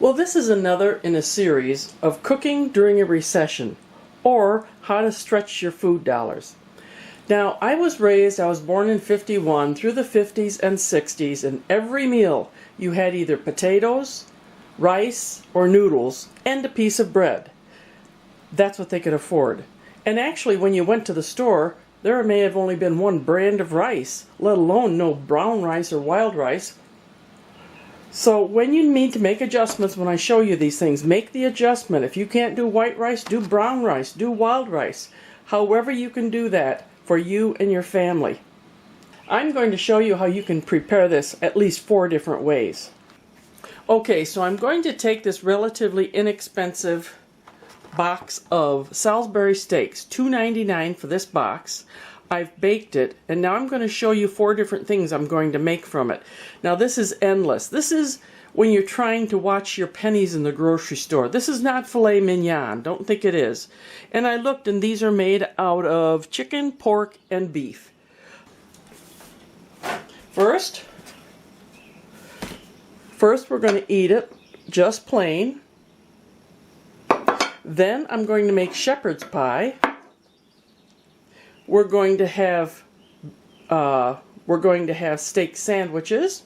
Well, this is another in a series of cooking during a recession, or how to stretch your food dollars. Now, I was born in 51 through the 50s and 60s, and every meal you had either potatoes, rice, or noodles, and a piece of bread. That's what they could afford. And actually, when you went to the store, there may have only been one brand of rice, let alone no brown rice or wild rice. So when you need to make adjustments, when I show you these things, make the adjustment. If you can't do white rice, do brown rice, do wild rice. However you can do that for you and your family. I'm going to show you how you can prepare this at least 4 different ways. Okay, so I'm going to take this relatively inexpensive box of Salisbury steaks, $2.99 for this box. I've baked it, and now I'm going to show you 4 different things I'm going to make from it. Now this is endless. This is when you're trying to watch your pennies in the grocery store. This is not filet mignon. Don't think it is. And I looked, and these are made out of chicken, pork, and beef. First we're going to eat it just plain. Then I'm going to make shepherd's pie. We're going to have steak sandwiches,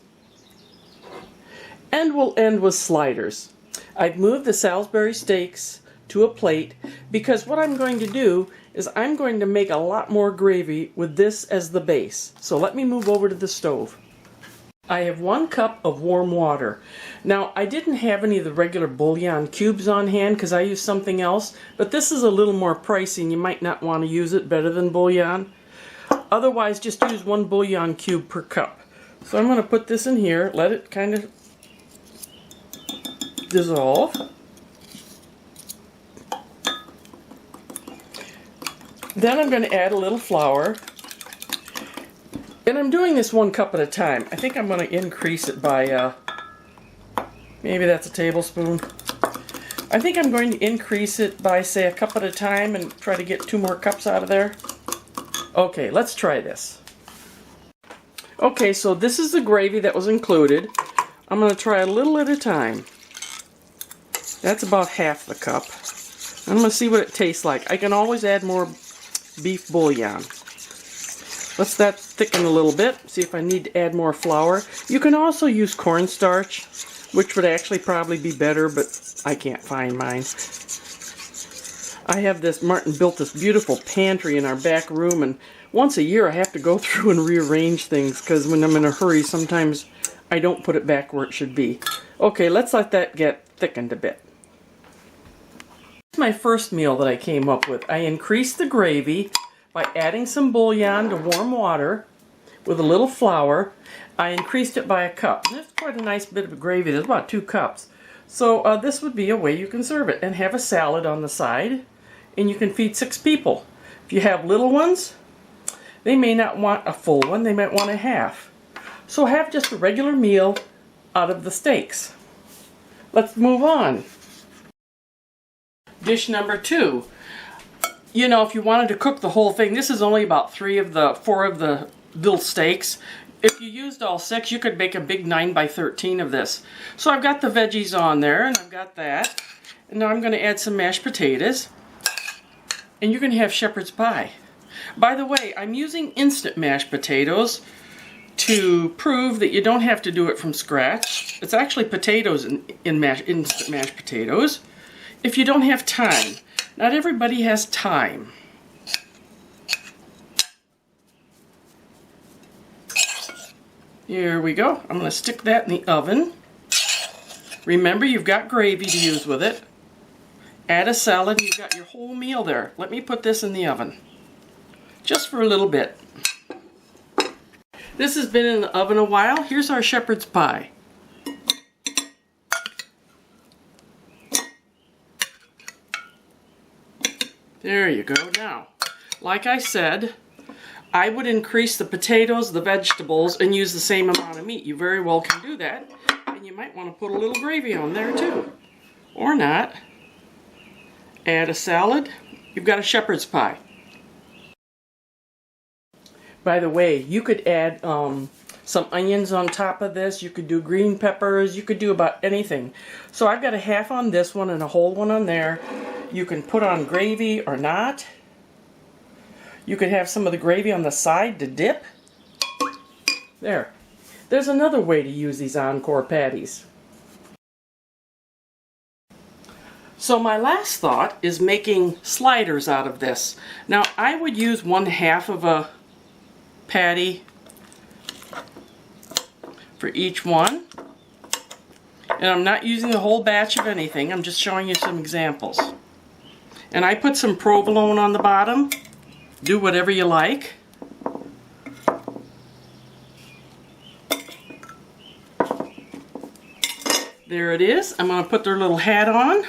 and we'll end with sliders. I've moved the Salisbury steaks to a plate because what I'm going to do is I'm going to make a lot more gravy with this as the base. So let me move over to the stove. I have 1 cup of warm water. Now, I didn't have any of the regular bullion cubes on hand because I used something else, but this is a little more pricey and you might not want to use it, better than bullion. Otherwise, just use 1 bullion cube per cup. So I'm going to put this in here, let it kind of dissolve. Then I'm going to add a little flour. And I'm doing this 1 cup at a time. I think I'm going to increase it by, maybe that's a tablespoon. I think I'm going to increase it by, say, a cup at a time and try to get 2 more cups out of there. Okay, let's try this. Okay, so this is the gravy that was included. I'm going to try a little at a time. That's about half the cup. I'm going to see what it tastes like. I can always add more beef bouillon. Let's that thicken a little bit, see if I need to add more flour. You can also use cornstarch, which would actually probably be better, but I can't find mine. I have this, Martin built this beautiful pantry in our back room, and once a year I have to go through and rearrange things, because when I'm in a hurry, sometimes I don't put it back where it should be. Okay, let's let that get thickened a bit. This is my first meal that I came up with. I increased the gravy by adding some bouillon to warm water with a little flour. I increased it by a cup. That's quite a nice bit of gravy. There's about 2 cups. So this would be a way you can serve it. And have a salad on the side. And you can feed 6 people. If you have little ones, they may not want a full one. They might want a half. So have just a regular meal out of the steaks. Let's move on. Dish number 2. You know, if you wanted to cook the whole thing, this is only about 4 of the little steaks. If you used all 6, you could make a big 9 by 13 of this. So I've got the veggies on there, and I've got that. And now I'm going to add some mashed potatoes. And you're going to have shepherd's pie. By the way, I'm using instant mashed potatoes to prove that you don't have to do it from scratch. It's actually potatoes in instant mashed potatoes. If you don't have time. Not everybody has time. Here we go. I'm going to stick that in the oven. Remember, you've got gravy to use with it. Add a salad, and you've got your whole meal there. Let me put this in the oven. Just for a little bit. This has been in the oven a while. Here's our shepherd's pie. There you go. Now, like I said, I would increase the potatoes, the vegetables, and use the same amount of meat. You very well can do that. And you might want to put a little gravy on there too. Or not. Add a salad. You've got a shepherd's pie. By the way, you could add some onions on top of this. You could do green peppers. You could do about anything. So I've got a half on this one and a whole one on there. You can put on gravy or not. You could have some of the gravy on the side to dip. There. There's another way to use these On Cor patties. So my last thought is making sliders out of this. Now I would use 1/2 of a patty for each one. And I'm not using the whole batch of anything, I'm just showing you some examples. And I put some provolone on the bottom. Do whatever you like. There it is. I'm going to put their little hat on.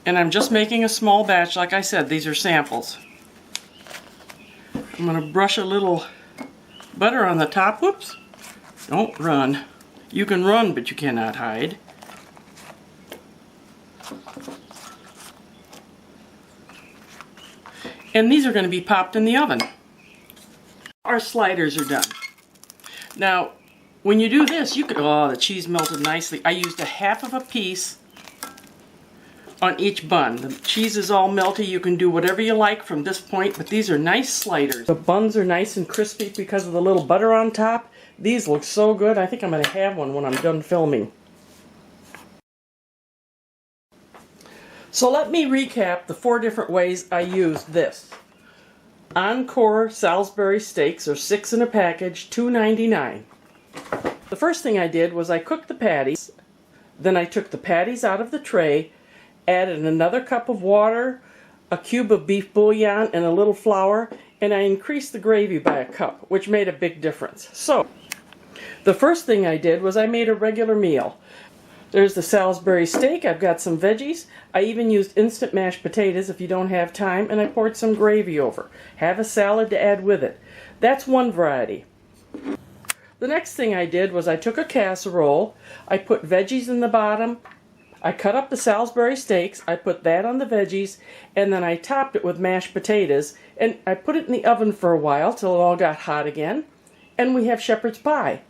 And I'm just making a small batch. Like I said, these are samples. I'm going to brush a little butter on the top. Whoops. Don't run. You can run, but you cannot hide. And these are going to be popped in the oven. Our sliders are done. Now, when you do this, you could, oh, the cheese melted nicely. I used 1/2 of a piece on each bun. The cheese is all melty. You can do whatever you like from this point, but these are nice sliders. The buns are nice and crispy because of the little butter on top. These look so good. I think I'm going to have one when I'm done filming. So let me recap the 4 different ways I used this. On Cor Salisbury steaks are 6 in a package, $2.99. The first thing I did was I cooked the patties. Then I took the patties out of the tray, added another cup of water, a cube of beef bouillon, and a little flour, and I increased the gravy by a cup, which made a big difference. So, the first thing I did was I made a regular meal. There's the Salisbury steak. I've got some veggies. I even used instant mashed potatoes if you don't have time, and I poured some gravy over. Have a salad to add with it. That's one variety. The next thing I did was I took a casserole, I put veggies in the bottom, I cut up the Salisbury steaks, I put that on the veggies, and then I topped it with mashed potatoes, and I put it in the oven for a while till it all got hot again, and we have shepherd's pie.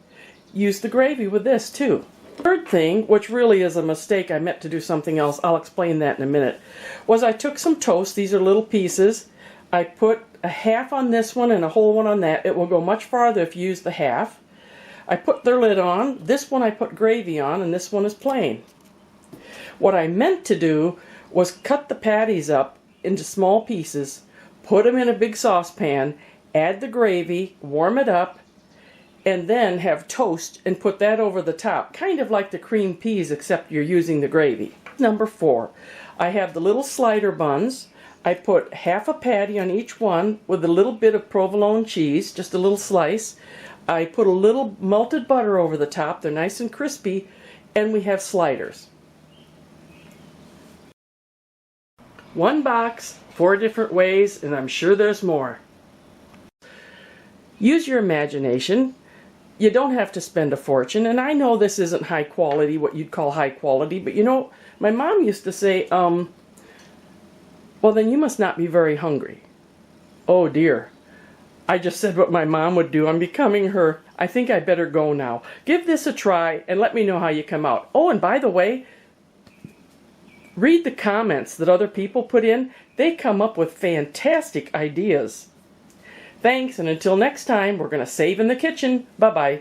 Use the gravy with this too. Third thing, which really is a mistake, I meant to do something else, I'll explain that in a minute, was I took some toast, these are little pieces, I put 1/2 on this one and a whole one on that. It will go much farther if you use the 1/2. I put their lid on. This one I put gravy on, and this one is plain. What I meant to do was cut the patties up into small pieces, put them in a big saucepan, add the gravy, warm it up, and then have toast and put that over the top, kind of like the cream peas except you're using the gravy. Number 4, I have the little slider buns. I put 1/2 a patty on each one with a little bit of provolone cheese, just a little slice. I put a little melted butter over the top. They're nice and crispy, and we have sliders. 1 box, 4 different ways, and I'm sure there's more. Use your imagination. You don't have to spend a fortune, and I know this isn't high quality, what you'd call high quality, but you know, my mom used to say, well then you must not be very hungry. Oh dear. I just said what my mom would do. I'm becoming her. I think I better go now. Give this a try and let me know how you come out. Oh, and by the way, read the comments that other people put in. They come up with fantastic ideas. Thanks, and until next time, we're going to save in the kitchen. Bye-bye.